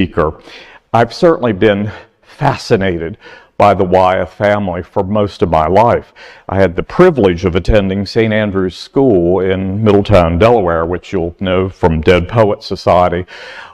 speaker. I've certainly been fascinated by the Wyeth family for most of my life. I had the privilege of attending St. Andrew's School in Middletown, Delaware, which you'll know from Dead Poets Society,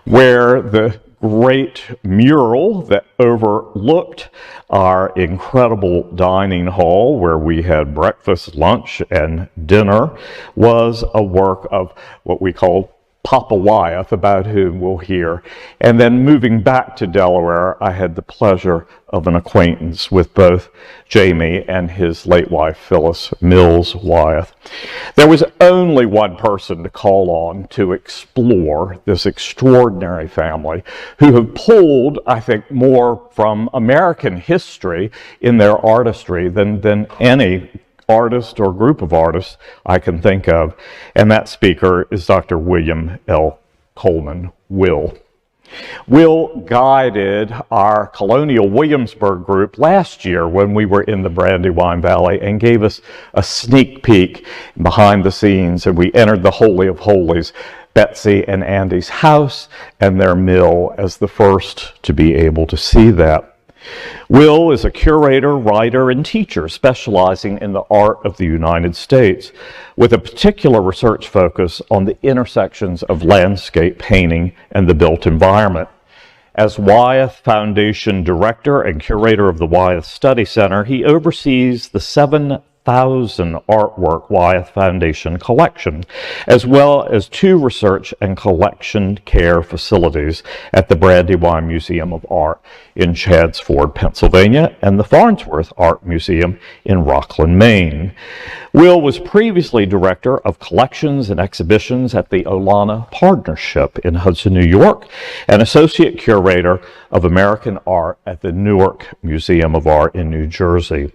where the great mural that overlooked our incredible dining hall, where we had breakfast, lunch, and dinner, was a work of what we call Papa Wyeth, about whom we'll hear. And then moving back to Delaware, I had the pleasure of an acquaintance with both Jamie and his late wife, Phyllis Mills Wyeth. There was only one person to call on to explore this extraordinary family, who have pulled, I think, more from American history in their artistry than any artist or group of artists I can think of, and that speaker is Dr. William L. Coleman, Will. Will guided our Colonial Williamsburg group last year when we were in the Brandywine Valley and gave us a sneak peek behind the scenes, and we entered the Holy of Holies, Betsy and Andy's house and their mill, as the first to be able to see that. Will is a curator, writer, and teacher specializing in the art of the United States, with a particular research focus on the intersections of landscape painting and the built environment. As Wyeth Foundation Director and Curator of the Wyeth Study Center, he oversees the 7,000 artwork Wyeth Foundation collection, as well as 2 research and collection care facilities at the Brandywine Museum of Art in Chadds Pennsylvania, and the Farnsworth Art Museum in Rockland, Maine. Will was previously Director of Collections and Exhibitions at the Olana Partnership in Hudson, New York, and Associate Curator of American Art at the Newark Museum of Art in New Jersey.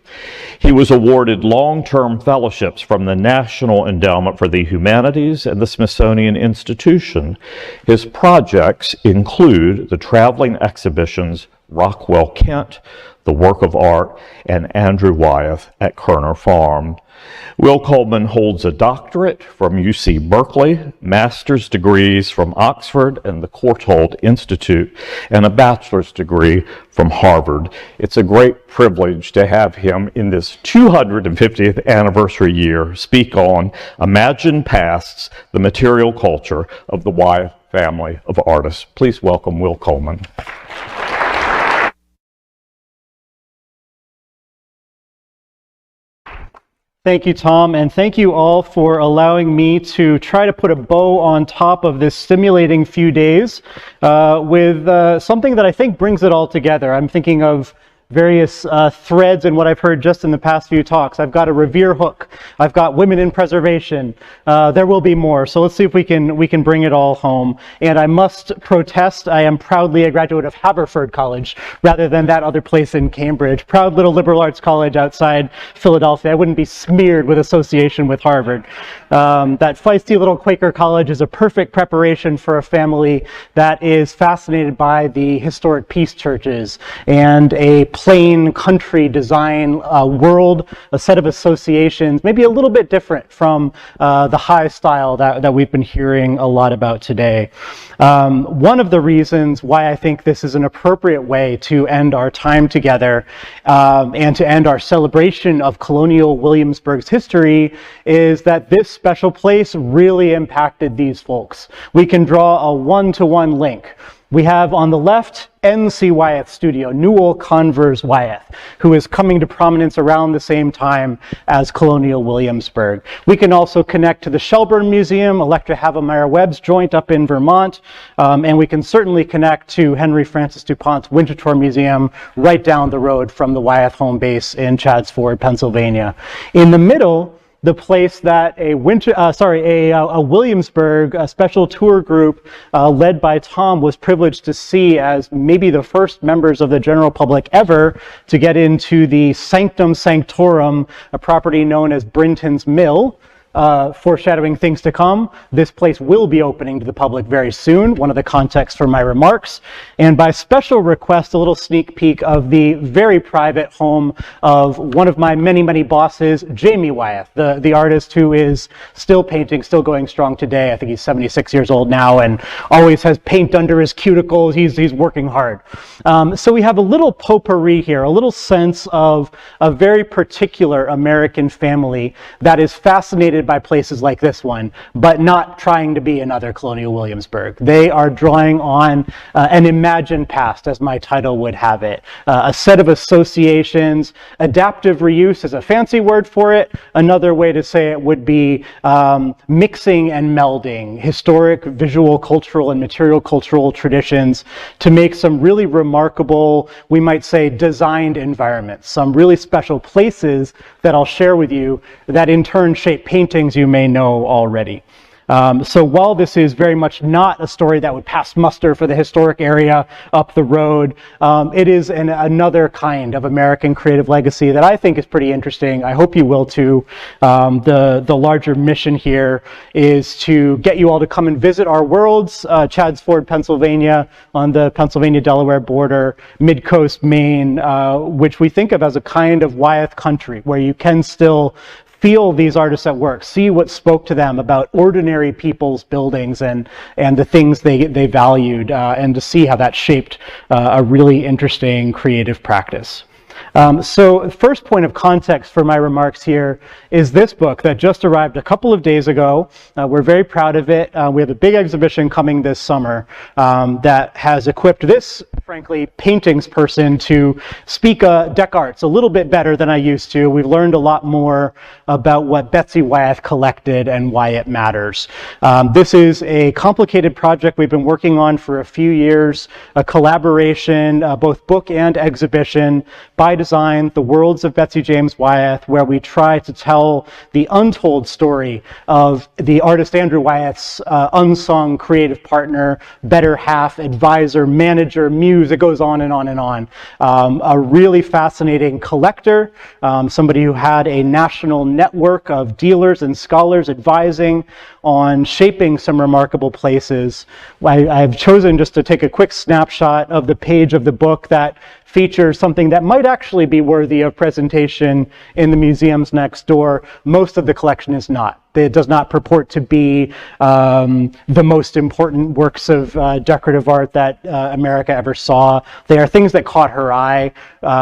He was awarded long-term fellowships from the National Endowment for the Humanities and the Smithsonian Institution. His projects include the traveling exhibitions Rockwell, Kent, The Work of Art, and Andrew Wyeth at Kerner Farm. Will Coleman holds a doctorate from UC Berkeley, master's degrees from Oxford and the Courtauld Institute, and a bachelor's degree from Harvard. It's a great privilege to have him in this 250th anniversary year speak on Imagined Pasts, the Material Culture of the Wyeth Family of Artists. Please welcome Will Coleman. Thank you, Tom, and thank you all for allowing me to try to put a bow on top of this stimulating few days with something that I think brings it all together. I'm thinking of various threads in what I've heard just in the past few talks. I've got a Revere hook. I've got women in preservation. There will be more. So let's see if we can bring it all home. And I must protest. I am proudly a graduate of Haverford College rather than that other place in Cambridge. Proud little liberal arts college outside Philadelphia. I wouldn't be smeared with association with Harvard. That feisty little Quaker college is a perfect preparation for a family that is fascinated by the historic peace churches and a plain country design world, a set of associations, maybe a little bit different from the high style that we've been hearing a lot about today. One of the reasons why I think this is an appropriate way to end our time together and to end our celebration of Colonial Williamsburg's history is that this special place really impacted these folks. We can draw a one-to-one link. We have on the left N.C. Wyeth studio, Newell Convers Wyeth, who is coming to prominence around the same time as Colonial Williamsburg. We can also connect to the Shelburne Museum, Electra Havemeyer Webb's joint up in Vermont, and we can certainly connect to Henry Francis DuPont's Winterthur Museum right down the road from the Wyeth home base in Chadds Pennsylvania. In the middle, the place that a Williamsburg special tour group led by Tom was privileged to see as maybe the first members of the general public ever to get into the Sanctum Sanctorum, a property known as Brinton's Mill, foreshadowing things to come, this place will be opening to the public very soon, one of the contexts for my remarks. And by special request, a little sneak peek of the very private home of one of my many, many bosses, Jamie Wyeth, the artist who is still painting, still going strong today. I think he's 76 years old now and always has paint under his cuticles. He's working hard. So we have a little potpourri here, a little sense of a very particular American family that is fascinated by places like this one, but not trying to be another Colonial Williamsburg. They are drawing on an imagined past, as my title would have it. A set of associations. Adaptive reuse is a fancy word for it. Another way to say it would be mixing and melding historic, visual, cultural, and material cultural traditions to make some really remarkable, we might say, designed environments, some really special places that I'll share with you that in turn shape paintings you may know already. So while this is very much not a story that would pass muster for the historic area up the road, it is another kind of American creative legacy that I think is pretty interesting. I hope you will too. The larger mission here is to get you all to come and visit our worlds, Chadds Ford, Pennsylvania, on the Pennsylvania-Delaware border, midcoast Maine, which we think of as a kind of Wyeth country, where you can still feel these artists at work, see what spoke to them about ordinary people's buildings and the things they valued, and to see how that shaped a really interesting creative practice. So first point of context for my remarks here is this book that just arrived a couple of days ago. We're very proud of it. We have a big exhibition coming this summer that has equipped this, frankly, paintings person to speak deck arts a little bit better than I used to. We've learned a lot more about what Betsy Wyeth collected and why it matters. This is a complicated project we've been working on for a few years, a collaboration, both book and exhibition, by design, The Worlds of Betsy James Wyeth, where we try to tell the untold story of the artist Andrew Wyeth's unsung creative partner, better half, advisor, manager, muse. It goes on and on and on. A really fascinating collector, somebody who had a national network of dealers and scholars advising on shaping some remarkable places. I've chosen just to take a quick snapshot of the page of the book that features something that might actually be worthy of presentation in the museums next door. Most of the collection is not. It does not purport to be the most important works of decorative art that America ever saw. They are things that caught her eye.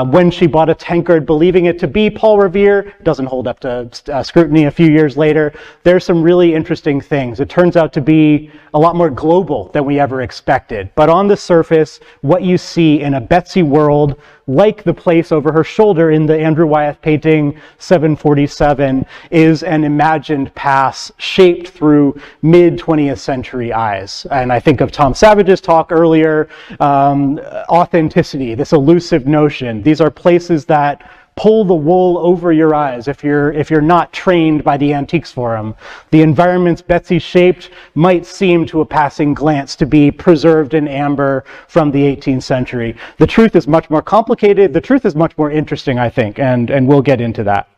When she bought a tankard, believing it to be Paul Revere, doesn't hold up to scrutiny a few years later. There's some really interesting things. It turns out to be a lot more global than we ever expected. But on the surface, what you see in a Betsy world, like the place over her shoulder in the Andrew Wyeth painting 747, is an imagined past shaped through mid-20th century eyes. And I think of Tom Savage's talk earlier, authenticity, this elusive notion. These are places that pull the wool over your eyes if you're not trained by the Antiques Forum. The environments Betsy shaped might seem to a passing glance to be preserved in amber from the 18th century. The truth is much more complicated. The truth is much more interesting, I think, and we'll get into that.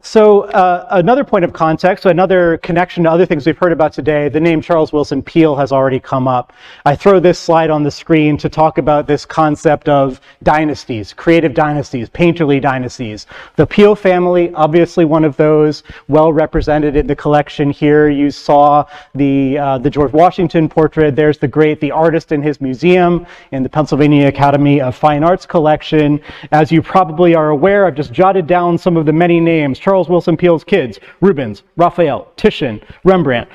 So another point of context, another connection to other things we've heard about today, the name Charles Willson Peale has already come up. I throw this slide on the screen to talk about this concept of dynasties, creative dynasties, painterly dynasties. The Peale family, obviously one of those, well represented in the collection here. You saw the George Washington portrait. There's the artist in his museum in the Pennsylvania Academy of Fine Arts collection. As you probably are aware, I've just jotted down some of the many names. Charles Willson Peale's kids: Rubens, Raphael, Titian, Rembrandt,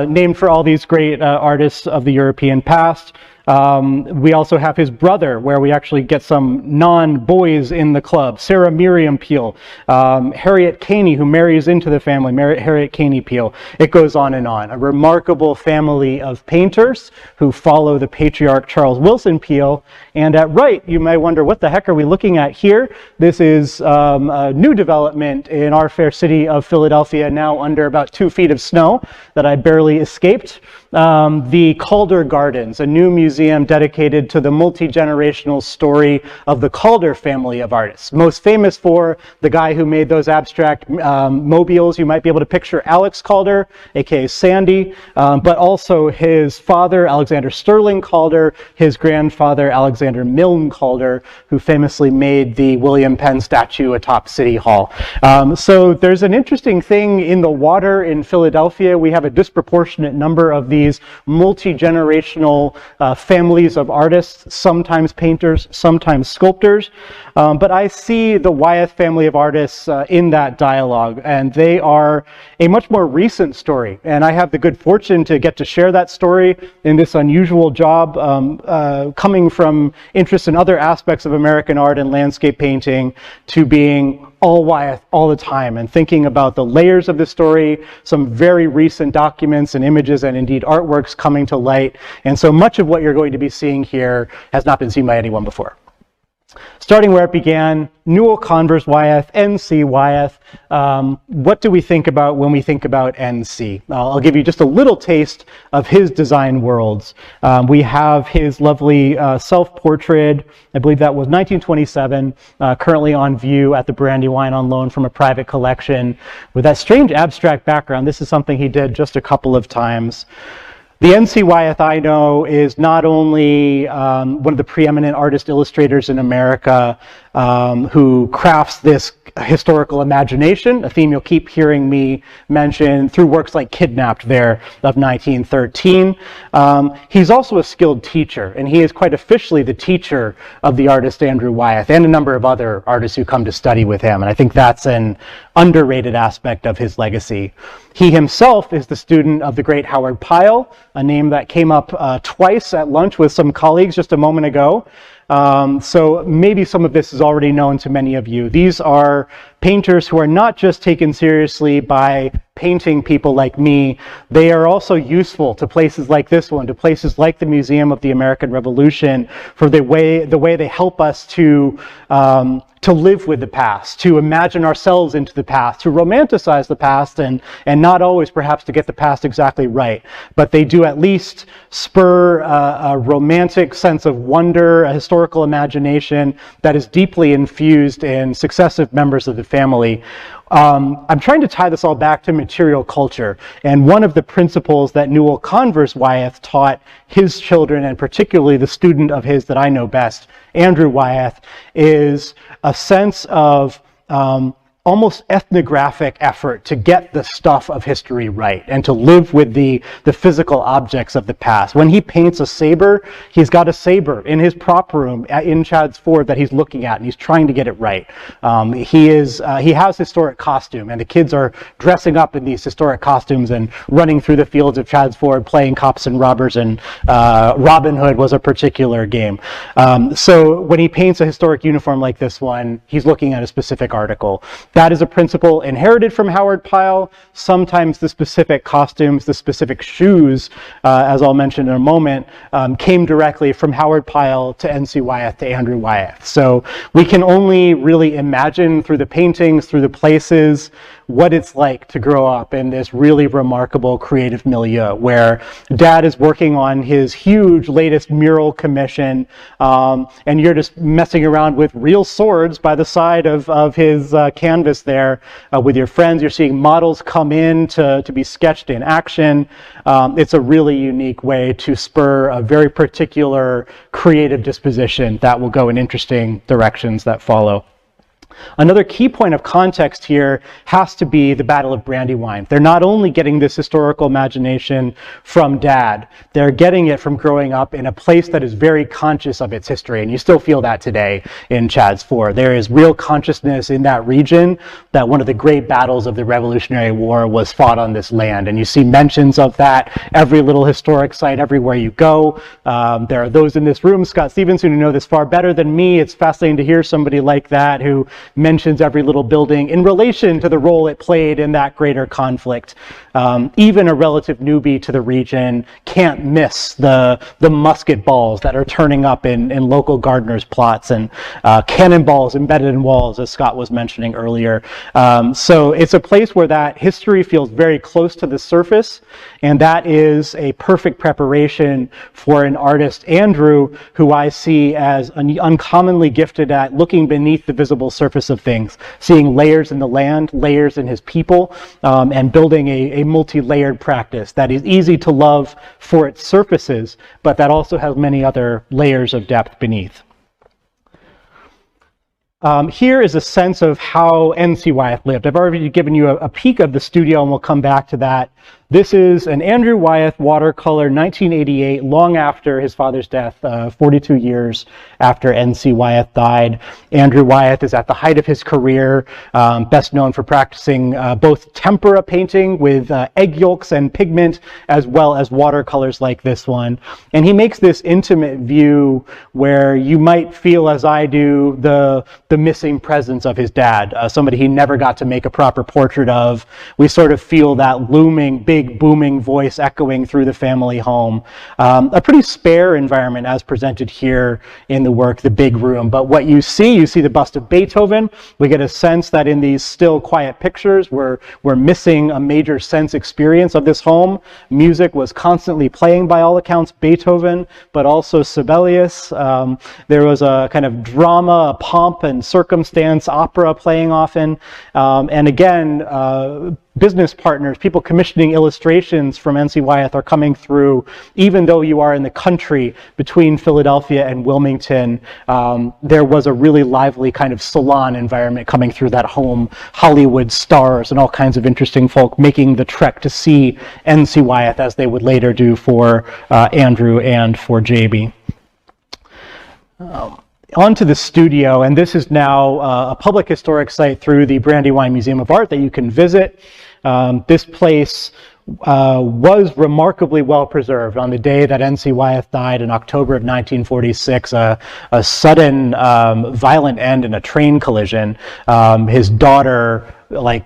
named for all these great artists of the European past. We also have his brother, where we actually get some non-boys in the club, Sarah Miriam Peale, Henriette Caney, who marries into the family, Henriette Caney Peale. It goes on and on. A remarkable family of painters who follow the patriarch Charles Willson Peale. And at right, you may wonder, what the heck are we looking at here? This is a new development in in our fair city of Philadelphia, now under about 2 feet of snow that I barely escaped. The Calder Gardens, a new museum dedicated to the multi-generational story of the Calder family of artists. Most famous for the guy who made those abstract mobiles. You might be able to picture Alex Calder, aka Sandy, but also his father, Alexander Sterling Calder, his grandfather, Alexander Milne Calder, who famously made the William Penn statue atop City Hall. So there's an interesting thing in the water in Philadelphia. We have a disproportionate number of these multi-generational families of artists, sometimes painters, sometimes sculptors. But I see the Wyeth family of artists in that dialogue, and they are a much more recent story. And I have the good fortune to get to share that story in this unusual job, coming from interest in other aspects of American art and landscape painting to being all Wyeth all the time and thinking about the layers of the story, some very recent documents and images and indeed artworks coming to light. And so much of what you're going to be seeing here has not been seen by anyone before. Starting where it began, Newell Converse Wyeth, N.C. Wyeth. What do we think about when we think about N.C.? I'll give you just a little taste of his design worlds. We have his lovely self-portrait. I believe that was 1927, currently on view at the Brandywine on loan from a private collection. With that strange abstract background, this is something he did just a couple of times. The N.C. Wyeth I know is not only one of the preeminent artist-illustrators in America who crafts this historical imagination, a theme you'll keep hearing me mention through works like Kidnapped there of 1913. He's also a skilled teacher, and he is quite officially the teacher of the artist Andrew Wyeth and a number of other artists who come to study with him, and I think that's an underrated aspect of his legacy. He himself is the student of the great Howard Pyle, a name that came up twice at lunch with some colleagues just a moment ago. So maybe some of this is already known to many of you. These are painters who are not just taken seriously by painting people like me. They are also useful to places like this one, to places like the Museum of the American Revolution, for the way they help us to live with the past, to imagine ourselves into the past, to romanticize the past, and not always perhaps to get the past exactly right. But they do at least spur a romantic sense of wonder, a historical imagination that is deeply infused in successive members of the family. I'm trying to tie this all back to material culture, and one of the principles that Newell Converse Wyeth taught his children, and particularly the student of his that I know best, Andrew Wyeth, is a sense of almost ethnographic effort to get the stuff of history right and to live with the physical objects of the past. When he paints a saber, he's got a saber in his prop room in Chad's Ford that he's looking at, and he's trying to get it right. He has historic costume, and the kids are dressing up in these historic costumes and running through the fields of Chad's Ford playing cops and robbers, and Robin Hood was a particular game. So when he paints a historic uniform like this one, he's looking at a specific article. That is a principle inherited from Howard Pyle. Sometimes the specific costumes, the specific shoes, as I'll mention in a moment, came directly from Howard Pyle to N.C. Wyeth to Andrew Wyeth. So we can only really imagine through the paintings, through the places, what it's like to grow up in this really remarkable creative milieu where Dad is working on his huge latest mural commission, and you're just messing around with real swords by the side of his canvas there with your friends. You're seeing models come in to be sketched in action. It's a really unique way to spur a very particular creative disposition that will go in interesting directions that follow. Another key point of context here has to be the Battle of Brandywine. They're not only getting this historical imagination from Dad, they're getting it from growing up in a place that is very conscious of its history, and you still feel that today in Chad's Ford. There is real consciousness in that region that one of the great battles of the Revolutionary War was fought on this land, and you see mentions of that every little historic site everywhere you go. There are those in this room, Scott Stevenson, who know this far better than me. It's fascinating to hear somebody like that who mentions every little building in relation to the role it played in that greater conflict. Even a relative newbie to the region can't miss the musket balls that are turning up in local gardeners' plots, and cannonballs embedded in walls, as Scott was mentioning earlier. So it's a place where that history feels very close to the surface, and that is a perfect preparation for an artist, Andrew, who I see as uncommonly gifted at looking beneath the visible surface of things, seeing layers in the land, layers in his people, and building a multi-layered practice that is easy to love for its surfaces, but that also has many other layers of depth beneath. Here is a sense of how N.C. Wyeth lived. I've already given you a peek of the studio, and we'll come back to that. This is an Andrew Wyeth watercolor, 1988, long after his father's death, 42 years after N.C. Wyeth died. Andrew Wyeth is at the height of his career, best known for practicing both tempera painting with egg yolks and pigment, as well as watercolors like this one. And he makes this intimate view where you might feel, as I do, the missing presence of his dad, somebody he never got to make a proper portrait of. We sort of feel that looming, big, booming voice echoing through the family home. A pretty spare environment as presented here in the work, the big room. But what you see the bust of Beethoven. We get a sense that in these still, quiet pictures, we're missing a major sense experience of this home. Music was constantly playing, by all accounts, Beethoven, but also Sibelius. There was a kind of drama, a pomp and circumstance, opera playing often. And again, business partners, people commissioning illustrations from N.C. Wyeth are coming through. Even though you are in the country between Philadelphia and Wilmington, there was a really lively kind of salon environment coming through that home. Hollywood stars and all kinds of interesting folk making the trek to see N.C. Wyeth, as they would later do for Andrew and for Jamie. Onto the studio, and this is now a public historic site through the Brandywine Museum of Art that you can visit. This place was remarkably well preserved. On the day that N.C. Wyeth died in October of 1946, a sudden violent end in a train collision, his daughter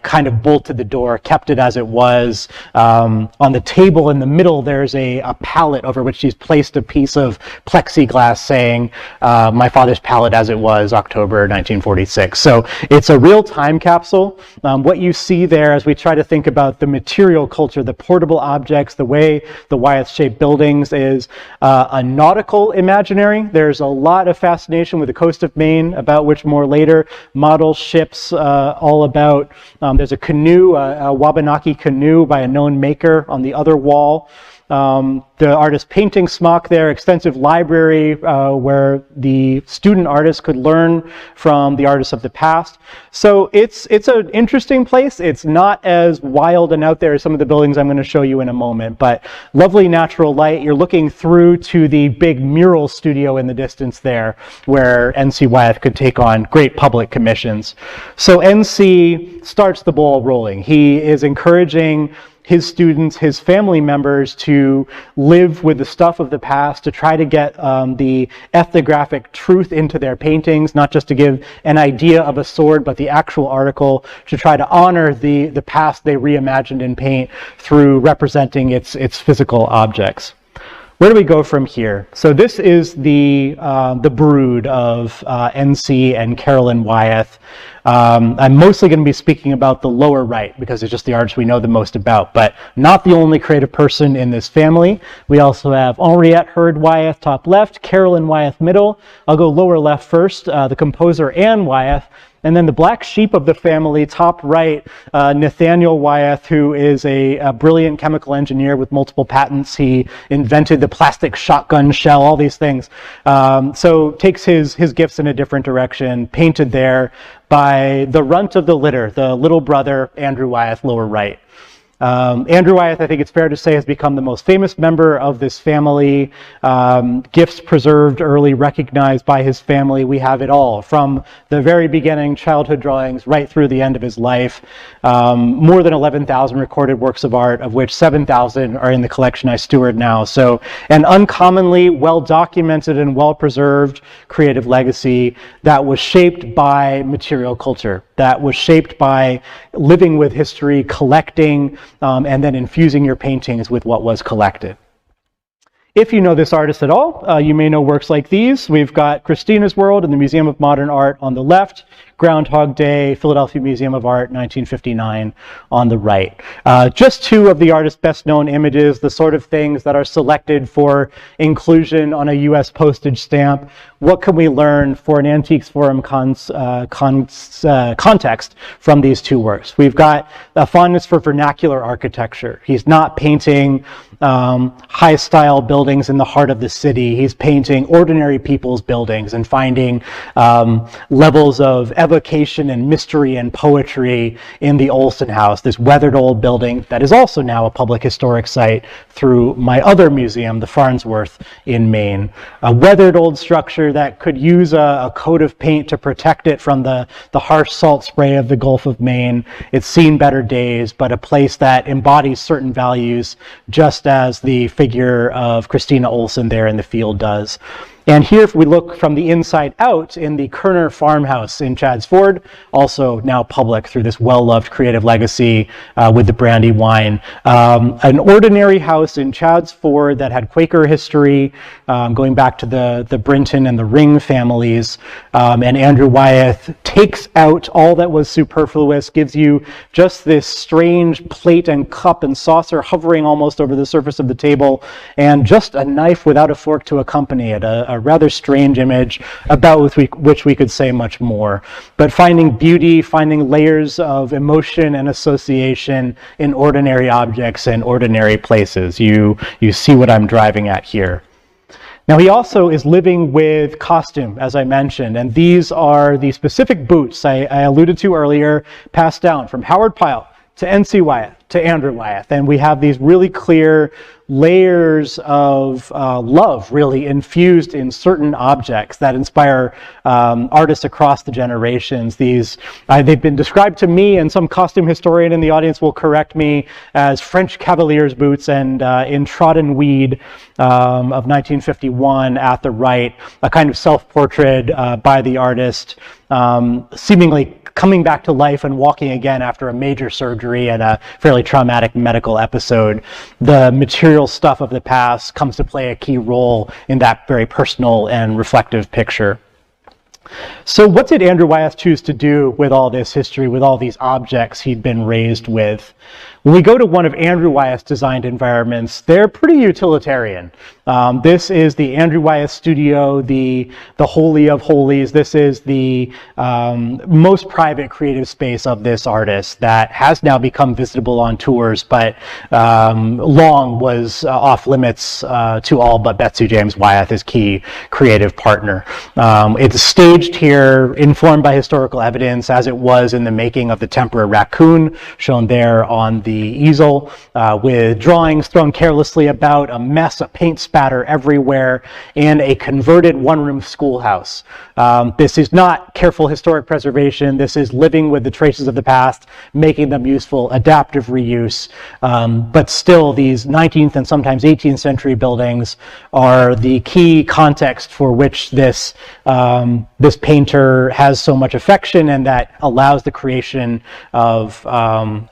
kind of bolted the door, kept it as it was. On the table in the middle, there's a pallet over which she's placed a piece of plexiglass saying, my father's pallet as it was, October 1946. So it's a real time capsule. What you see there as we try to think about the material culture, the portable objects, the way the Wyeth shaped buildings is a nautical imaginary. There's a lot of fascination with the coast of Maine, about which more later. Model ships all about. There's a canoe, a Wabanaki canoe by a known maker on the other wall. The artist painting smock there, extensive library where the student artists could learn from the artists of the past. So it's an interesting place. It's not as wild and out there as some of the buildings I'm going to show you in a moment, but lovely natural light. You're looking through to the big mural studio in the distance there, where N.C. Wyeth could take on great public commissions. So N.C. starts the ball rolling. He is encouraging his students, his family members, to live with the stuff of the past, to try to get the ethnographic truth into their paintings, not just to give an idea of a sword, but the actual article, to try to honor the past they reimagined in paint through representing its physical objects. Where do we go from here? So this is the brood of N.C. and Carolyn Wyeth. I'm mostly going to be speaking about the lower right because it's just the artist we know the most about, but not the only creative person in this family. We also have Henriette Wyeth top left, Carolyn Wyeth middle. I'll go lower left first, the composer Anne Wyeth. And then the black sheep of the family, top right, Nathaniel Wyeth, who is a brilliant chemical engineer with multiple patents. He invented the plastic shotgun shell, all these things. So takes his gifts in a different direction, painted there by the runt of the litter, the little brother, Andrew Wyeth, lower right. Andrew Wyeth, I think it's fair to say, has become the most famous member of this family. Gifts preserved early, recognized by his family. We have it all from the very beginning, childhood drawings, right through the end of his life. More than 11,000 recorded works of art, of which 7,000 are in the collection I steward now. So an uncommonly well-documented and well-preserved creative legacy that was shaped by material culture, that was shaped by living with history, collecting, and then infusing your paintings with what was collected. If you know this artist at all, you may know works like these. We've got Christina's World in the Museum of Modern Art on the left, Groundhog Day, Philadelphia Museum of Art, 1959 on the right. Just two of the artist's best known images, the sort of things that are selected for inclusion on a US postage stamp. What can we learn for an Antiques Forum context from these two works? We've got a fondness for vernacular architecture. He's not painting high style buildings in the heart of the city. He's painting ordinary people's buildings and finding levels of evocation and mystery and poetry in the Olson House, this weathered old building that is also now a public historic site through my other museum, the Farnsworth in Maine. A weathered old structure that could use a coat of paint to protect it from the harsh salt spray of the Gulf of Maine. It's seen better days, but a place that embodies certain values just as the figure of Christina Olson there in the field does. And here, if we look from the inside out in the Kerner farmhouse in Chadds Ford, also now public through this well-loved creative legacy with the brandy wine. An ordinary house in Chadds Ford that had Quaker history, going back to the Brinton and the Ring families. And Andrew Wyeth takes out all that was superfluous, gives you just this strange plate and cup and saucer hovering almost over the surface of the table, and just a knife without a fork to accompany it, a rather strange image about which we could say much more. But finding beauty, finding layers of emotion and association in ordinary objects and ordinary places. You see what I'm driving at here. Now, he also is living with costume, as I mentioned, and these are the specific boots I alluded to earlier, passed down from Howard Pyle to N.C. Wyeth to Andrew Wyeth, and we have these really clear layers of love really infused in certain objects that inspire artists across the generations. They've been described to me, and some costume historian in the audience will correct me, as French Cavalier's boots, and in Trodden Weed of 1951 at the right, a kind of self-portrait by the artist, seemingly coming back to life and walking again after a major surgery and a fairly traumatic medical episode. The material stuff of the past comes to play a key role in that very personal and reflective picture. So what did Andrew Wyeth choose to do with all this history, with all these objects he'd been raised with? When we go to one of Andrew Wyeth's designed environments, they're pretty utilitarian. This is the Andrew Wyeth studio, the Holy of Holies. This is the most private creative space of this artist that has now become visitable on tours, but long was off limits to all but Betsy James Wyeth, his key creative partner. It's staged here, informed by historical evidence, as it was in the making of the Temperate Raccoon, shown there on the easel, with drawings thrown carelessly about, a mess of paint spatter everywhere, and a converted one-room schoolhouse. This is not careful historic preservation. This is living with the traces of the past, making them useful, adaptive reuse. But still, these 19th and sometimes 18th century buildings are the key context for which this painter has so much affection, and that allows the creation of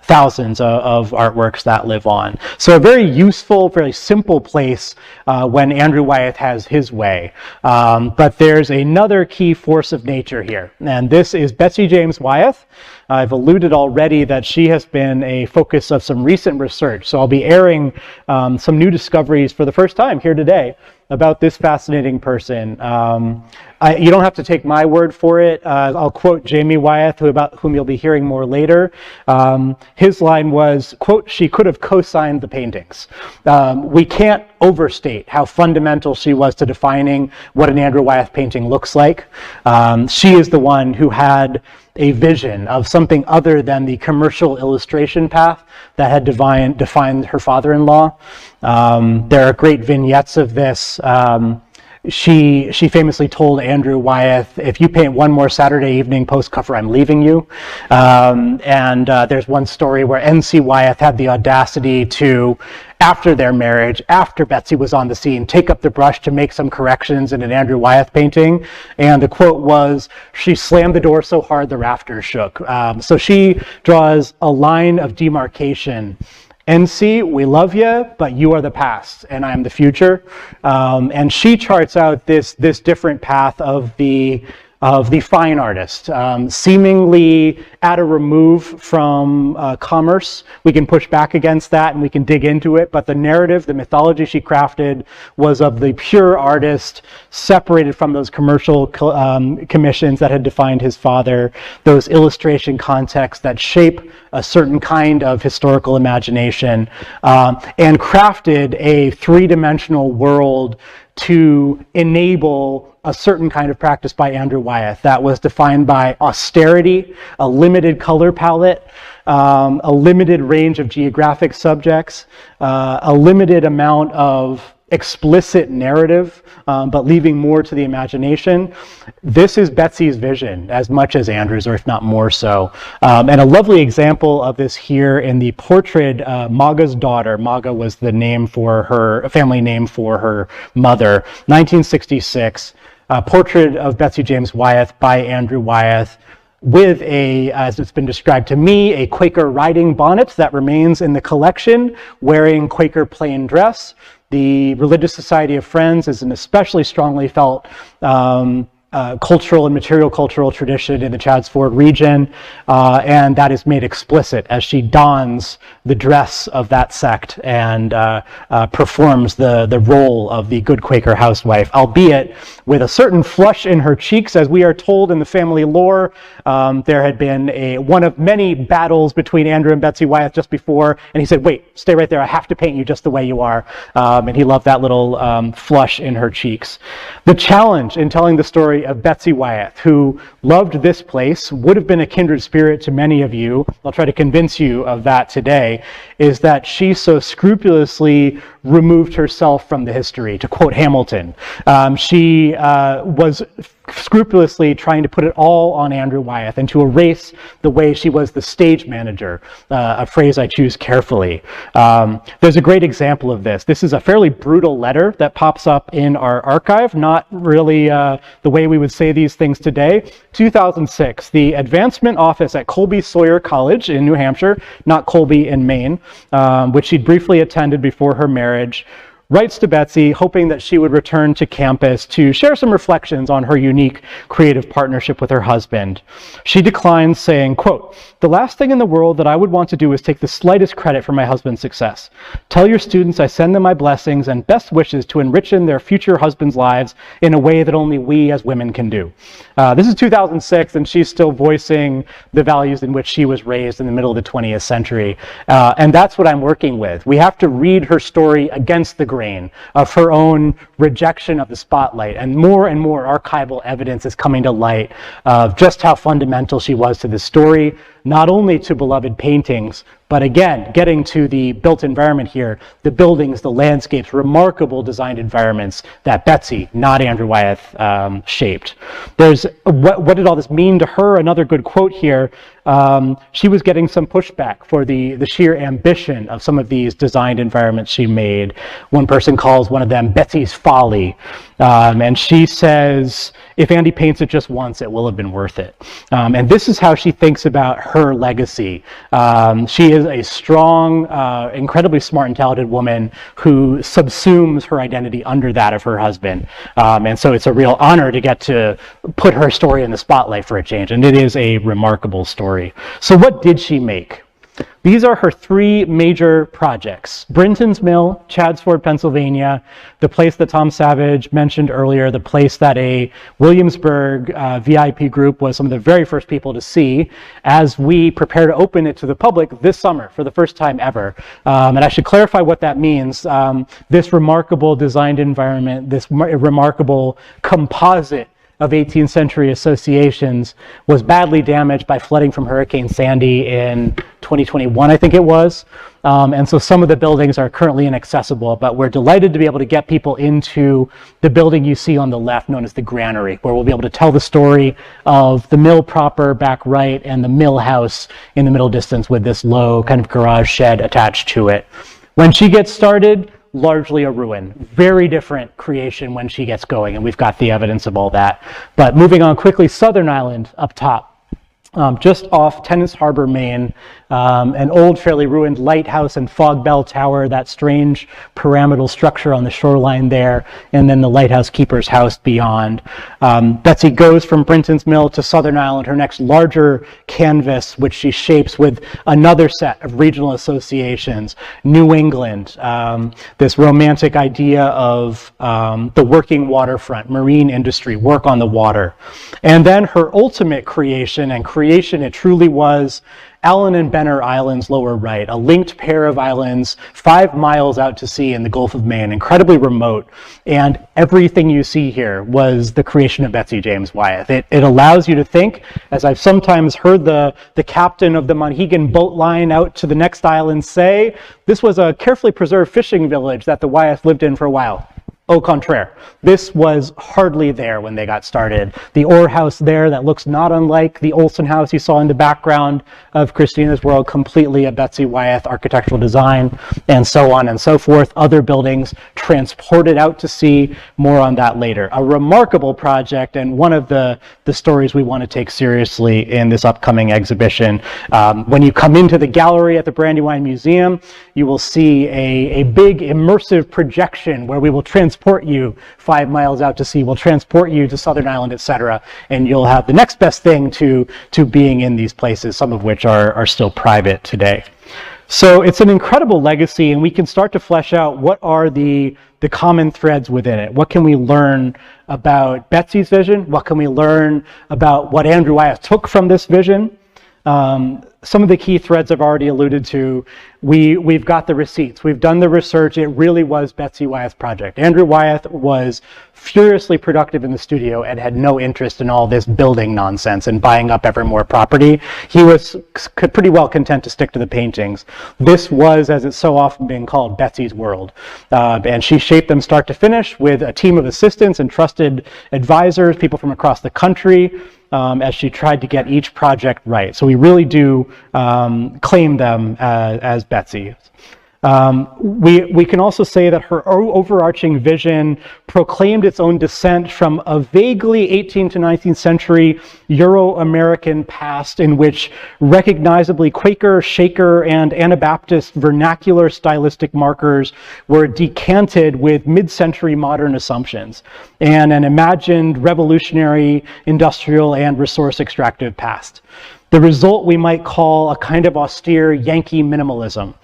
thousands of artworks that live on. So a very useful, very simple place when Andrew Wyeth has his way. But there's another key force of nature here, and this is Betsy James Wyeth. I've alluded already that she has been a focus of some recent research, so I'll be airing some new discoveries for the first time here today about this fascinating person. You don't have to take my word for it. I'll quote Jamie Wyeth, about whom you'll be hearing more later. His line was, quote, "She could have co-signed the paintings." We can't overstate how fundamental she was to defining what an Andrew Wyeth painting looks like. She is the one who had a vision of something other than the commercial illustration path that had defined her father-in-law. There are great vignettes of this. She famously told Andrew Wyeth, "If you paint one more Saturday evening post cover, I'm leaving you." There's one story where N.C. Wyeth had the audacity to, after their marriage, after Betsy was on the scene, take up the brush to make some corrections in an Andrew Wyeth painting. And the quote was, "She slammed the door so hard the rafters shook." So she draws a line of demarcation. NC, we love you, but you are the past and I am the future. And she charts out this different path of the fine artist, seemingly at a remove from commerce. We can push back against that and we can dig into it, but the narrative, the mythology she crafted was of the pure artist, separated from those commercial commissions that had defined his father, those illustration contexts that shape a certain kind of historical imagination, and crafted a three-dimensional world to enable a certain kind of practice by Andrew Wyeth that was defined by austerity, a limited color palette, a limited range of geographic subjects, a limited amount of explicit narrative, but leaving more to the imagination. This is Betsy's vision as much as Andrew's, or if not more so. And a lovely example of this here in the portrait, Maga's daughter. Maga was the name for her, family name for her mother. 1966, portrait of Betsy James Wyeth by Andrew Wyeth, with a, as it's been described to me, a Quaker riding bonnet that remains in the collection, wearing Quaker plain dress. The Religious Society of Friends is an especially strongly felt cultural and material cultural tradition in the Chadds Ford region, and that is made explicit as she dons the dress of that sect and performs the role of the good Quaker housewife, albeit with a certain flush in her cheeks. As we are told in the family lore, there had been one of many battles between Andrew and Betsy Wyeth just before, and he said, "Wait, stay right there, I have to paint you just the way you are," and he loved that little flush in her cheeks. The challenge in telling the story of Betsy Wyeth, who loved this place, would have been a kindred spirit to many of you, I'll try to convince you of that today, is that she so scrupulously removed herself from the history. To quote Hamilton, she was scrupulously trying to put it all on Andrew Wyeth and to erase the way she was the stage manager, a phrase I choose carefully. There's a great example of this. This is a fairly brutal letter that pops up in our archive, not really the way we would say these things today. 2006, the advancement office at Colby Sawyer College in New Hampshire, not Colby in Maine, which she'd briefly attended before her marriage, writes to Betsy, hoping that she would return to campus to share some reflections on her unique creative partnership with her husband. She declines, saying, quote, "The last thing in the world that I would want to do is take the slightest credit for my husband's success. Tell your students I send them my blessings and best wishes to enrich their future husbands' lives in a way that only we as women can do." This is 2006, and she's still voicing the values in which she was raised in the middle of the 20th century. And that's what I'm working with. We have to read her story against the grain of her own rejection of the spotlight, and more archival evidence is coming to light of just how fundamental she was to this story, not only to beloved paintings, but again, getting to the built environment here, the buildings, the landscapes, remarkable designed environments that Betsy, not Andrew Wyeth, shaped. There's, what did all this mean to her? Another good quote here. She was getting some pushback for the sheer ambition of some of these designed environments she made. One person calls one of them Betsy's folly. And she says, if Andy paints it just once, it will have been worth it. And this is how she thinks about her legacy. She is a strong, incredibly smart and talented woman who subsumes her identity under that of her husband. And so it's a real honor to get to put her story in the spotlight for a change. And it is a remarkable story. So what did she make? These are her three major projects: Brinton's Mill, Chaddsford, Pennsylvania, the place that Tom Savage mentioned earlier, the place that a Williamsburg VIP group was some of the very first people to see as we prepare to open it to the public this summer for the first time ever. And I should clarify what that means. This remarkable designed environment, this remarkable composite of 18th century associations was badly damaged by flooding from Hurricane Sandy in 2021, I think it was. And so some of the buildings are currently inaccessible, but we're delighted to be able to get people into the building you see on the left, known as the granary, where we'll be able to tell the story of the mill proper back right and the mill house in the middle distance with this low kind of garage shed attached to it. When she gets started, largely a ruin. Very different creation when she gets going, and we've got the evidence of all that. But moving on quickly, Southern Island up top. Just off Tennis Harbor, Maine, an old, fairly ruined lighthouse and fog bell tower, that strange pyramidal structure on the shoreline there, and then the lighthouse keeper's house beyond. Betsy goes from Brinton's Mill to Southern Island, her next larger canvas, which she shapes with another set of regional associations. New England, this romantic idea of the working waterfront, marine industry, work on the water. And then her ultimate creation, and creation it truly was, Allen and Benner Islands, lower right, a linked pair of islands 5 miles out to sea in the Gulf of Maine, incredibly remote. And everything you see here was the creation of Betsy James Wyeth. It allows you to think, as I've sometimes heard the captain of the Monhegan boat line out to the next island say, this was a carefully preserved fishing village that the Wyeths lived in for a while. Au contraire, this was hardly there when they got started. The Orr house there that looks not unlike the Olson house you saw in the background of Christina's World, completely a Betsy Wyeth architectural design, and so on and so forth. Other buildings transported out to sea, more on that later. A remarkable project, and one of the stories we want to take seriously in this upcoming exhibition. When you come into the gallery at the Brandywine Museum, you will see a big immersive projection where we will transport you 5 miles out to sea, we'll transport you to Southern Island, etc. And you'll have the next best thing to being in these places, some of which are still private today. So it's an incredible legacy, and we can start to flesh out what are the common threads within it. What can we learn about Betsy's vision? What can we learn about what Andrew Wyeth took from this vision? Some of the key threads I've already alluded to. We've got the receipts. We've done the research. It really was Betsy Wyeth's project. Andrew Wyeth was furiously productive in the studio and had no interest in all this building nonsense and buying up ever more property. He was pretty well content to stick to the paintings. This was, as it's so often been called, Betsy's world. And she shaped them start to finish with a team of assistants and trusted advisors, people from across the country, as she tried to get each project right. So we really do claim them as Betsy's. We can also say that her overarching vision proclaimed its own descent from a vaguely 18th to 19th century Euro-American past in which recognizably Quaker, Shaker, and Anabaptist vernacular stylistic markers were decanted with mid-century modern assumptions and an imagined revolutionary industrial and resource extractive past. The result we might call a kind of austere Yankee minimalism.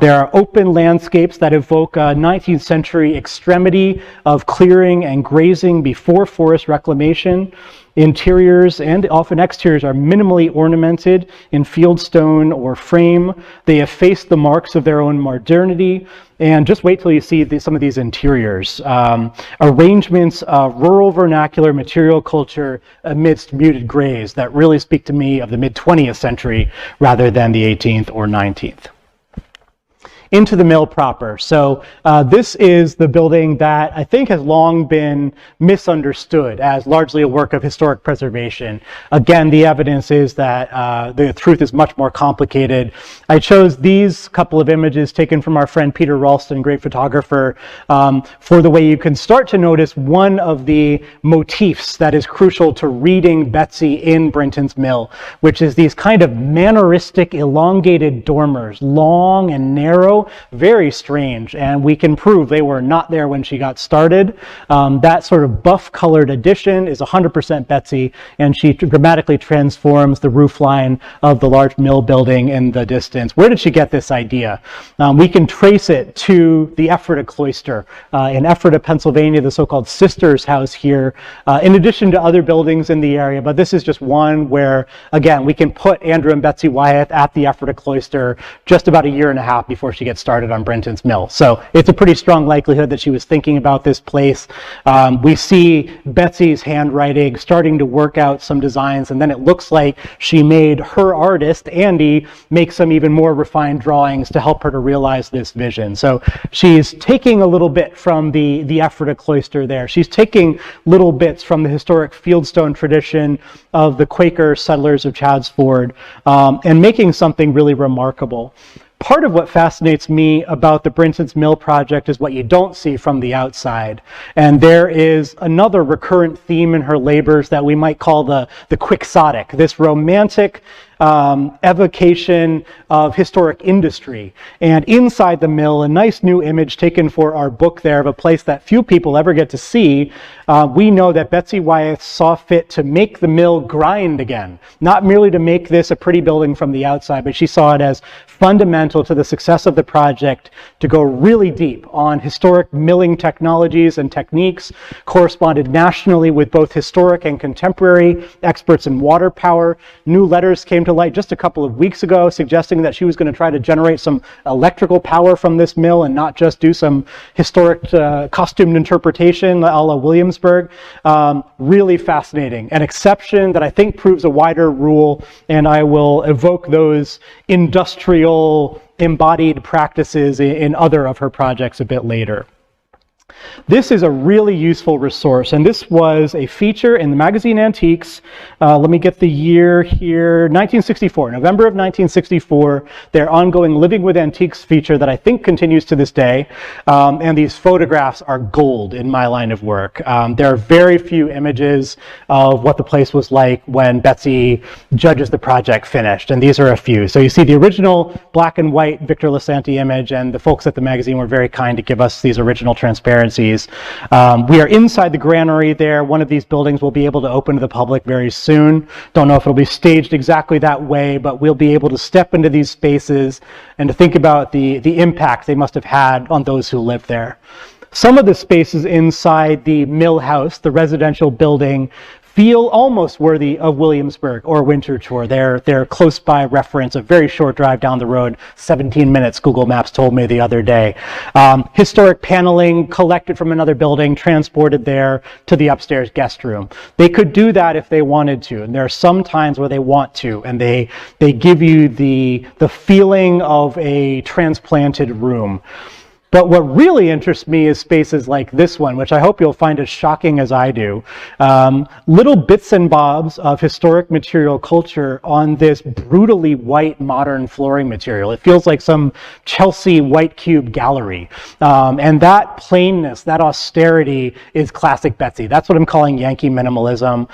There are open landscapes that evoke a 19th century extremity of clearing and grazing before forest reclamation. Interiors and often exteriors are minimally ornamented in fieldstone or frame. They efface the marks of their own modernity. And just wait till you see some of these interiors. Arrangements of rural vernacular material culture amidst muted grays that really speak to me of the mid-20th century rather than the 18th or 19th. Into the mill proper. So this is the building that I think has long been misunderstood as largely a work of historic preservation. Again, the evidence is that the truth is much more complicated. I chose these couple of images taken from our friend Peter Ralston, great photographer, for the way you can start to notice one of the motifs that is crucial to reading Betsy in Brinton's Mill, which is these kind of manneristic elongated dormers, long and narrow, know, very strange, and we can prove they were not there when she got started. That sort of buff-colored addition is 100% Betsy, and she dramatically transforms the roofline of the large mill building in the distance. Where did she get this idea? We can trace it to the Ephrata Cloister in Ephrata, Pennsylvania, the so-called Sisters House here, in addition to other buildings in the area, but this is just one where, again, we can put Andrew and Betsy Wyeth at the Ephrata Cloister just about a year and a half before she gets started on Brenton's Mill. So it's a pretty strong likelihood that she was thinking about this place. We see Betsy's handwriting starting to work out some designs, and then it looks like she made her artist, Andy, make some even more refined drawings to help her to realize this vision. So she's taking a little bit from the Ephrata Cloister there. She's taking little bits from the historic fieldstone tradition of the Quaker settlers of Chadds Ford, and making something really remarkable. Part of what fascinates me about the Brenton's Mill project is what you don't see from the outside. And there is another recurrent theme in her labors that we might call the quixotic, this romantic evocation of historic industry. And inside the mill, a nice new image taken for our book there of a place that few people ever get to see. We know that Betsy Wyeth saw fit to make the mill grind again, not merely to make this a pretty building from the outside, but she saw it as fundamental to the success of the project to go really deep on historic milling technologies and techniques, corresponded nationally with both historic and contemporary experts in water power. New letters came to light just a couple of weeks ago suggesting that she was going to try to generate some electrical power from this mill and not just do some historic costumed interpretation a la Williamsburg. Really fascinating. An exception that I think proves a wider rule, and I will evoke those industrial embodied practices in other of her projects a bit later. This is a really useful resource, and this was a feature in the magazine Antiques. Let me get the year here, 1964, November of 1964, their ongoing Living with Antiques feature that I think continues to this day, and these photographs are gold in my line of work. There are very few images of what the place was like when Betsy judges the project finished, and these are a few. So you see the original black and white Victor Lasanti image, and the folks at the magazine were very kind to give us these original transparencies. We are inside the granary there. One of these buildings will be able to open to the public very soon. Don't know if it'll be staged exactly that way, but we'll be able to step into these spaces and to think about the impact they must have had on those who lived there. Some of the spaces inside the mill house, the residential building, feel almost worthy of Williamsburg or Winterthur. They're close by reference, a very short drive down the road, 17 minutes, Google Maps told me the other day. Historic paneling collected from another building, transported there to the upstairs guest room. They could do that if they wanted to, and there are some times where they want to, and they give you the feeling of a transplanted room. But what really interests me is spaces like this one, which I hope you'll find as shocking as I do. Little bits and bobs of historic material culture on this brutally white modern flooring material. It feels like some Chelsea white cube gallery. And that plainness, that austerity is classic Betsy. That's what I'm calling Yankee minimalism.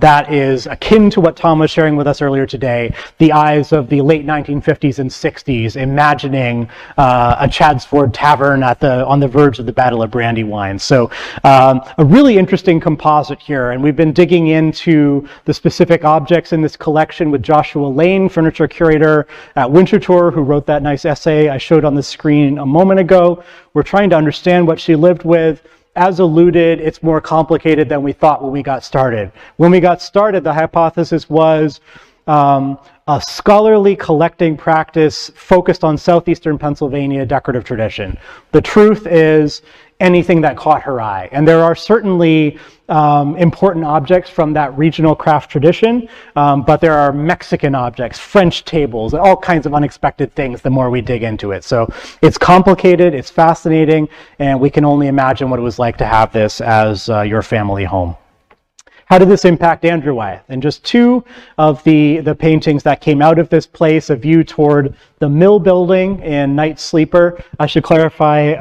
That is akin to what Tom was sharing with us earlier today, the eyes of the late 1950s and 60s, imagining a Chadds Ford tavern on the verge of the Battle of Brandywine. So a really interesting composite here, and we've been digging into the specific objects in this collection with Joshua Lane, furniture curator at Winterthur, who wrote that nice essay I showed on the screen a moment ago. We're trying to understand what she lived with. As alluded, it's more complicated than we thought when we got started. When we got started, the hypothesis was a scholarly collecting practice focused on southeastern Pennsylvania decorative tradition. The truth is anything that caught her eye. And there are certainly important objects from that regional craft tradition, but there are Mexican objects, French tables, all kinds of unexpected things the more we dig into it. So it's complicated, it's fascinating, and we can only imagine what it was like to have this as your family home. How did this impact Andrew Wyeth? And just two of the paintings that came out of this place, a view toward the mill building in Night Sleeper. I should clarify,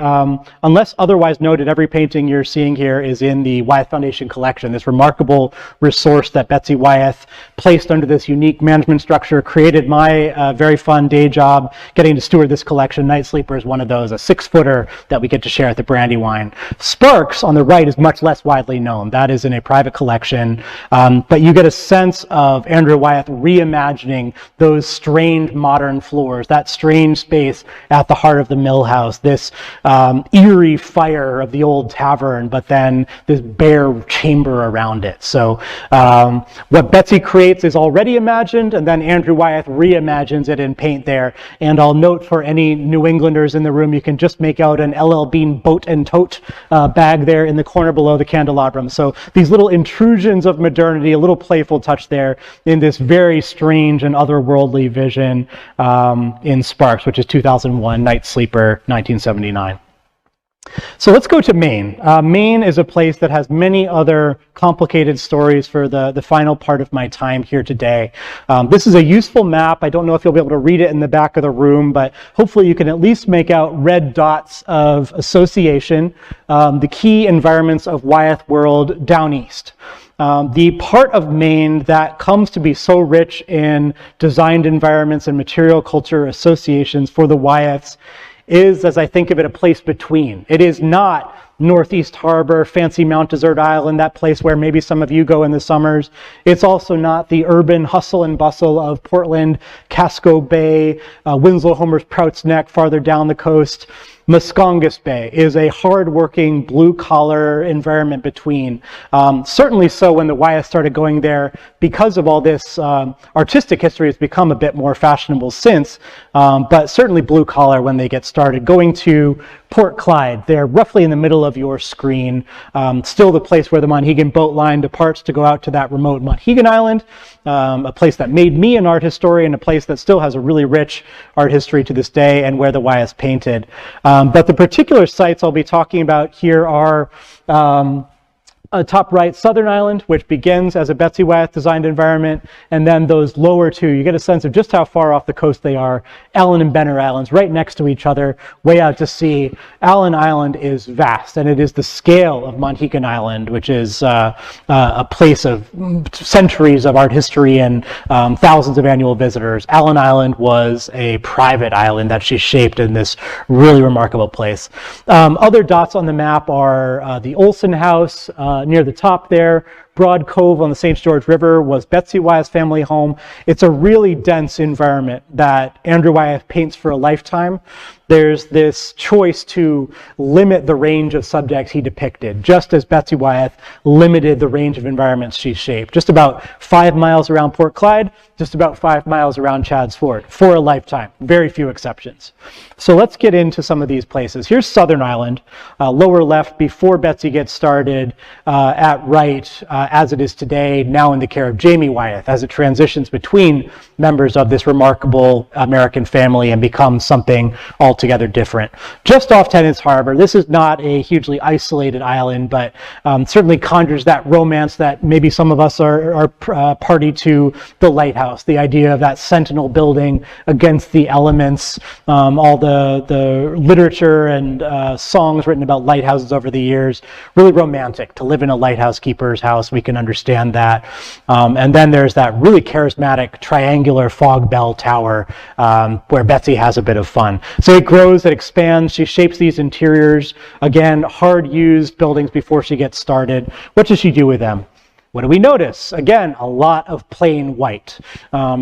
unless otherwise noted, every painting you're seeing here is in the Wyeth Foundation collection, this remarkable resource that Betsy Wyeth placed under this unique management structure, created my very fun day job getting to steward this collection. Night Sleeper is one of those, a 6-footer that we get to share at the Brandywine. Sparks on the right is much less widely known. That is in a private collection, but you get a sense of Andrew Wyeth reimagining those strained modern floors, that strange space at the heart of the mill house, this eerie fire of the old tavern, but then this bare chamber around it. So what Betsy creates is already imagined, and then Andrew Wyeth reimagines it in paint there. And I'll note for any New Englanders in the room, you can just make out an LL Bean boat and tote bag there in the corner below the candelabrum. So these little intrusions of modernity, a little playful touch there in this very strange and otherworldly vision in Sparks, which is 2001, Night Sleeper, 1979. So let's go to Maine. Maine is a place that has many other complicated stories for the final part of my time here today. This is a useful map. I don't know if you'll be able to read it in the back of the room, but hopefully you can at least make out red dots of association, the key environments of Wyeth world down east. The part of Maine that comes to be so rich in designed environments and material culture associations for the Wyeths is, as I think of it, a place between. It is not Northeast Harbor, fancy Mount Desert Island, that place where maybe some of you go in the summers. It's also not the urban hustle and bustle of Portland, Casco Bay, Winslow Homer's Prout's Neck farther down the coast. Muscongas Bay is a hard-working, blue-collar environment between. Certainly so when the Wyeths started going there, because of all this artistic history has become a bit more fashionable since, but certainly blue-collar when they get started. Going to Port Clyde, they're roughly in the middle of your screen, still the place where the Monhegan boat line departs to go out to that remote Monhegan Island, a place that made me an art historian, a place that still has a really rich art history to this day, and where the Wyeths painted. But the particular sites I'll be talking about here are top right, Southern Island, which begins as a Betsy Wyeth designed environment, and then those lower two, you get a sense of just how far off the coast they are. Allen and Benner Islands, right next to each other, way out to sea. Allen Island is vast, and it is the scale of Monhegan Island, which is a place of centuries of art history and thousands of annual visitors. Allen Island was a private island that she shaped in this really remarkable place. Other dots on the map are the Olson House, near the top there. Broad Cove on the St. George River was Betsy Wyeth's family home. It's a really dense environment that Andrew Wyeth paints for a lifetime. There's this choice to limit the range of subjects he depicted, just as Betsy Wyeth limited the range of environments she shaped. Just about 5 miles around Port Clyde, just about 5 miles around Chadds Ford, for a lifetime, very few exceptions. So let's get into some of these places. Here's Southern Island, lower left before Betsy gets started, at right, as it is today, now in the care of Jamie Wyeth, as it transitions between members of this remarkable American family and becomes something altogether different. Just off Tennant's Harbor, this is not a hugely isolated island, but certainly conjures that romance that maybe some of us are party to the lighthouse, the idea of that sentinel building against the elements, all the literature and songs written about lighthouses over the years, really romantic to live in a lighthouse keeper's house. We can understand that. And then there's that really charismatic triangular fog bell tower where Betsy has a bit of fun. So it grows, it expands, she shapes these interiors. Again, hard used buildings before she gets started. What does she do with them? What do we notice? Again, a lot of plain white.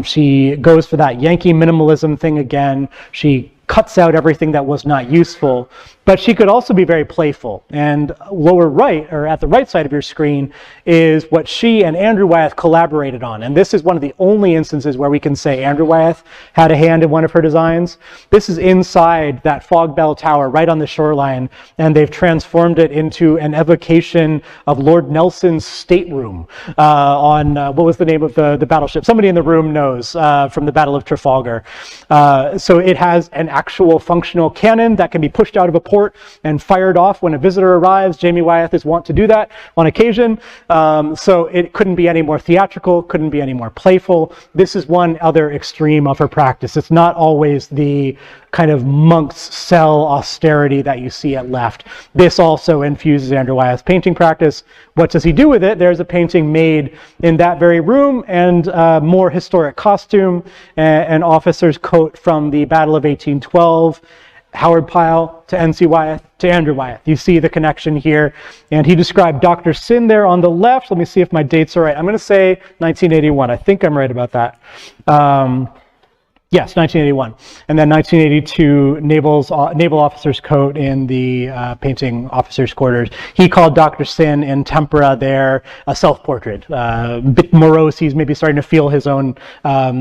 She goes for that Yankee minimalism thing again. She cuts out everything that was not useful, but she could also be very playful. And lower right, or at the right side of your screen, is what she and Andrew Wyeth collaborated on. And this is one of the only instances where we can say Andrew Wyeth had a hand in one of her designs. This is inside that fog bell tower right on the shoreline, and they've transformed it into an evocation of Lord Nelson's stateroom on, what was the name of the battleship? Somebody in the room knows, from the Battle of Trafalgar. So it has an actual functional cannon that can be pushed out of a port report and fired off when a visitor arrives. Jamie Wyeth is wont to do that on occasion. So it couldn't be any more theatrical, couldn't be any more playful. This is one other extreme of her practice. It's not always the kind of monk's cell austerity that you see at left. This also infuses Andrew Wyeth's painting practice. What does he do with it? There's a painting made in that very room, and more historic costume, an officer's coat from the Battle of 1812, Howard Pyle to N.C. Wyeth to Andrew Wyeth. You see the connection here. And he described Dr. Sin there on the left. Let me see if my dates are right. I'm going to say 1981. I think I'm right about that. Yes, 1981. And then 1982, naval officer's coat in the painting officer's quarters. He called Dr. Sin in tempera there a self-portrait. A bit morose, he's maybe starting to feel his own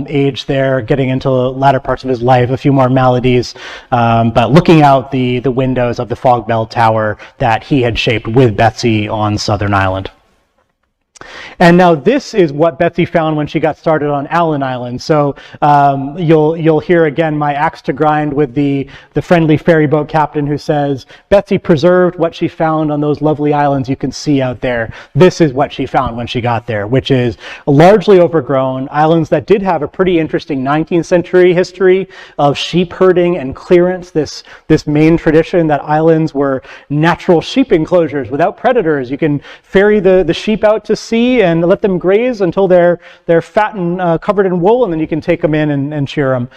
age there, getting into the latter parts of his life, a few more maladies, but looking out the windows of the Fog Bell Tower that he had shaped with Betsy on Southern Island. And now this is what Betsy found when she got started on Allen Island. So you'll hear again my axe to grind with the friendly ferry boat captain who says, Betsy preserved what she found on those lovely islands you can see out there. This is what she found when she got there, which is largely overgrown islands that did have a pretty interesting 19th century history of sheep herding and clearance, this Maine tradition that islands were natural sheep enclosures without predators. You can ferry the sheep out to sea and let them graze until they're fat and covered in wool, and then you can take them in and shear them.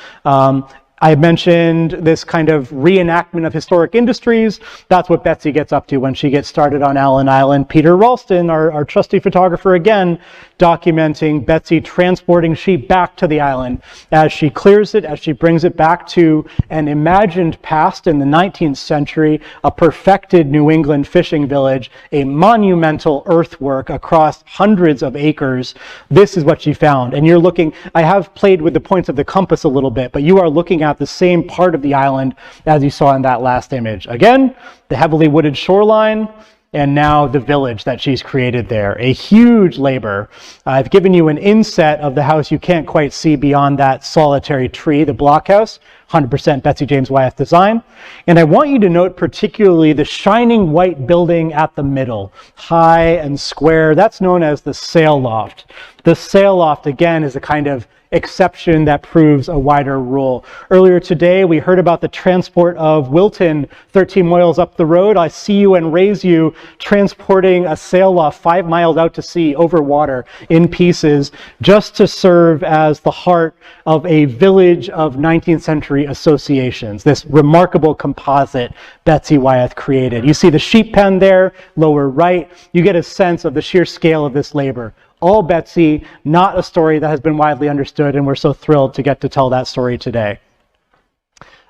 I mentioned this kind of reenactment of historic industries. That's what Betsy gets up to when she gets started on Allen Island. Peter Ralston, our trusty photographer again, documenting Betsy transporting sheep back to the island as she clears it, as she brings it back to an imagined past in the 19th century, a perfected New England fishing village, a monumental earthwork across hundreds of acres. This is what she found. And you're looking, I have played with the points of the compass a little bit, but you are looking at the same part of the island as you saw in that last image. Again, the heavily wooded shoreline, and now the village that she's created there. A huge labor. I've given you an inset of the house you can't quite see beyond that solitary tree, the blockhouse, 100% Betsy James Wyeth design. And I want you to note particularly the shining white building at the middle, high and square. That's known as the sail loft. The sail loft, again, is a kind of exception that proves a wider rule. Earlier today, we heard about the transport of Wilton 13 miles up the road. I see you and raise you transporting a sail loft 5 miles out to sea over water in pieces just to serve as the heart of a village of 19th century associations, this remarkable composite Betsy Wyeth created. You see the sheep pen there, lower right. You get a sense of the sheer scale of this labor. All Betsy, not a story that has been widely understood, and we're so thrilled to get to tell that story today.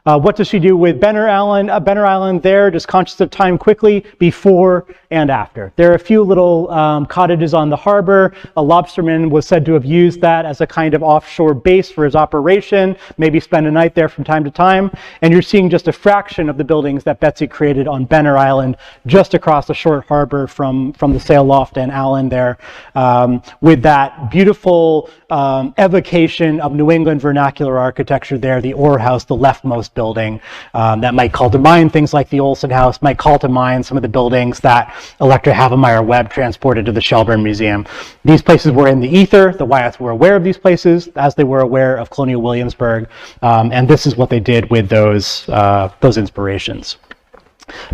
What does she do with Benner Island? Benner Island there, just conscious of time quickly, before and after. There are a few little cottages on the harbor. A lobsterman was said to have used that as a kind of offshore base for his operation, maybe spend a night there from time to time. And you're seeing just a fraction of the buildings that Betsy created on Benner Island, just across the short harbor from the sail loft and Allen there, with that beautiful evocation of New England vernacular architecture there, the Orr House, the leftmost building, that might call to mind things like the Olson House, might call to mind some of the buildings that Electra Havemeyer-Webb transported to the Shelburne Museum. These places were in the ether. The Wyeths were aware of these places as they were aware of Colonial Williamsburg, and this is what they did with those inspirations.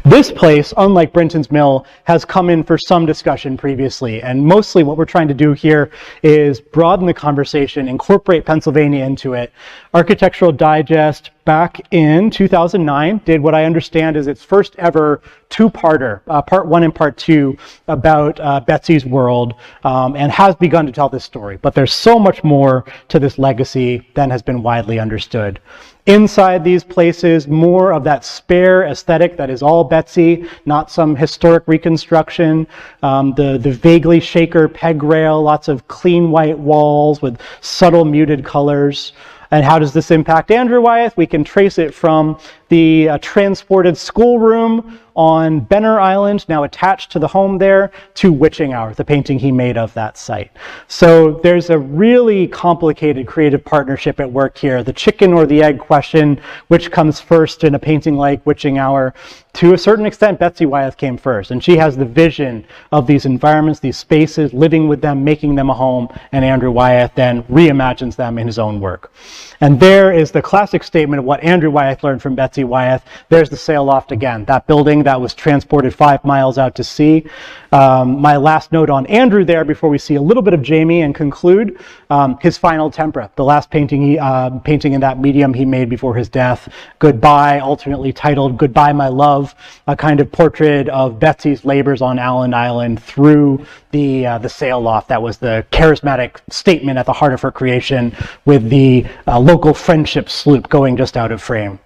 This place, unlike Brinton's Mill, has come in for some discussion previously, and mostly what we're trying to do here is broaden the conversation, incorporate Pennsylvania into it. Architectural Digest back in 2009 did what I understand is its first ever two-parter, part 1 and part 2, about Betsy's world, and has begun to tell this story. But there's so much more to this legacy than has been widely understood. Inside these places, more of that spare aesthetic that is all Betsy, not some historic reconstruction. The vaguely shaker peg rail, lots of clean white walls with subtle muted colors. And how does this impact Andrew Wyeth? We can trace it from the transported schoolroom on Benner Island, now attached to the home there, to Witching Hour, the painting he made of that site. So there's a really complicated creative partnership at work here. The chicken or the egg question, which comes first in a painting like Witching Hour? To a certain extent, Betsy Wyeth came first, and she has the vision of these environments, these spaces, living with them, making them a home, and Andrew Wyeth then reimagines them in his own work. And there is the classic statement of what Andrew Wyeth learned from Betsy Wyeth. There's the sail loft again, that building that was transported 5 miles out to sea. My last note on Andrew there, before we see a little bit of Jamie and conclude, his final tempera, the last painting painting in that medium he made before his death, Goodbye, alternately titled Goodbye My Love, a kind of portrait of Betsy's labors on Allen Island through the sail loft. That was the charismatic statement at the heart of her creation, with the local friendship sloop going just out of frame.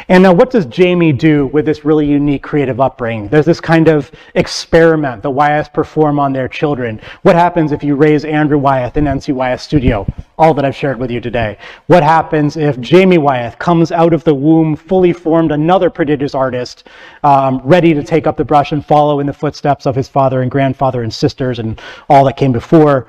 And now what does Jamie do with this really unique creative upbringing? There's this kind of experiment the Wyeths perform on their children. What happens if you raise Andrew Wyeth in NC Wyeth Studio? All that I've shared with you today. What happens if Jamie Wyeth comes out of the womb fully formed, another prodigious artist, ready to take up the brush and follow in the footsteps of his father and grandfather and sisters and all that came before?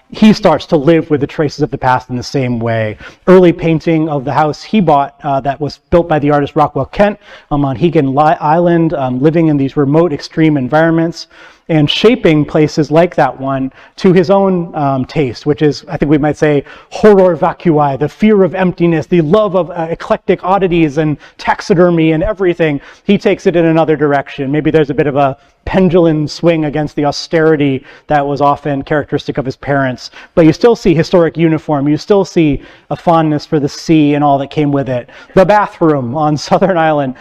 He starts to live with the traces of the past in the same way. Early painting of the house he bought that was built by the artist Rockwell Kent on Monhegan Island, living in these remote extreme environments and shaping places like that one to his own taste, which is, I think we might say, horror vacui, the fear of emptiness, the love of eclectic oddities and taxidermy and everything. He takes it in another direction. Maybe there's a bit of a pendulum swing against the austerity that was often characteristic of his parents, but you still see historic uniform, you still see a fondness for the sea and all that came with it. The bathroom on Southern Island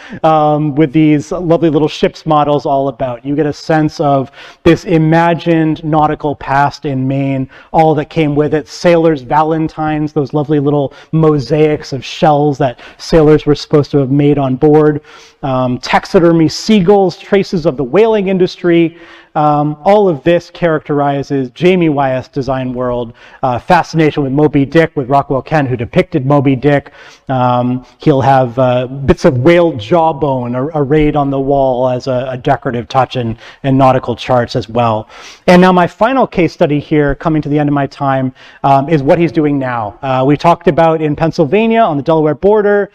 with these lovely little ships models all about. You get a sense of this imagined nautical past in Maine, all that came with it. Sailors' valentines, those lovely little mosaics of shells that sailors were supposed to have made on board. Taxidermy seagulls, traces of the whaling industry. All of this characterizes Jamie Wyeth's design world. Fascination with Moby Dick, with Rockwell Kent, who depicted Moby Dick. He'll have bits of whale jawbone arrayed on the wall as a decorative touch and nautical charts as well. And now my final case study here, coming to the end of my time, is what he's doing now. We talked about in Pennsylvania on the Delaware border,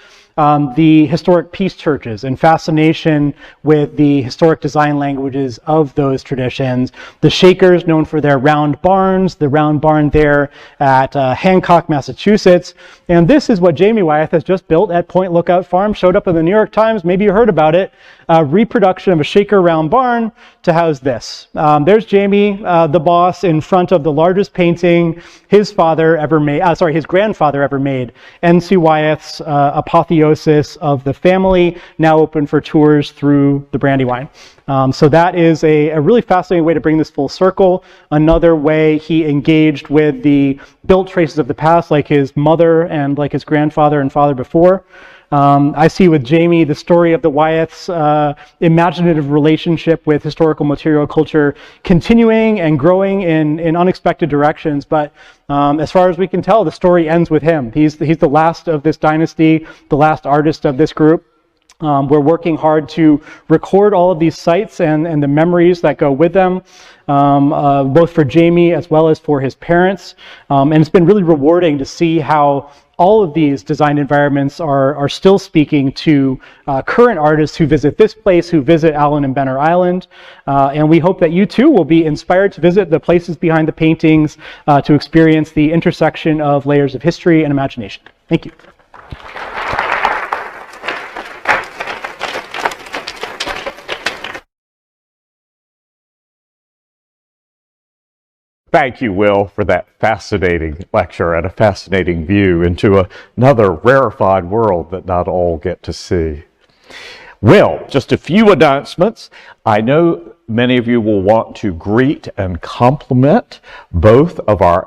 the historic peace churches and fascination with the historic design languages of those traditions. The Shakers, known for their round barns, the round barn there at Hancock, Massachusetts. And this is what Jamie Wyeth has just built at Point Lookout Farm. Showed up in the New York Times, maybe you heard about it. A reproduction of a Shaker round barn to house this. There's Jamie, the boss, in front of the largest painting his father ever made, his grandfather ever made, N.C. Wyeth's Apotheosis of the Family, now open for tours through the Brandywine. So that is a really fascinating way to bring this full circle. Another way he engaged with the built traces of the past, like his mother and like his grandfather and father before. I see with Jamie the story of the Wyeths' imaginative relationship with historical material culture continuing and growing in unexpected directions. But as far as we can tell, the story ends with him. He's the last of this dynasty, the last artist of this group. We're working hard to record all of these sites and the memories that go with them, both for Jamie as well as for his parents. And it's been really rewarding to see how all of these design environments are still speaking to current artists who visit this place, who visit Allen and Benner Island. And we hope that you too will be inspired to visit the places behind the paintings, to experience the intersection of layers of history and imagination. Thank you. Thank you, Will, for that fascinating lecture and a fascinating view into another rarefied world that not all get to see. Will, just a few announcements. I know many of you will want to greet and compliment both of our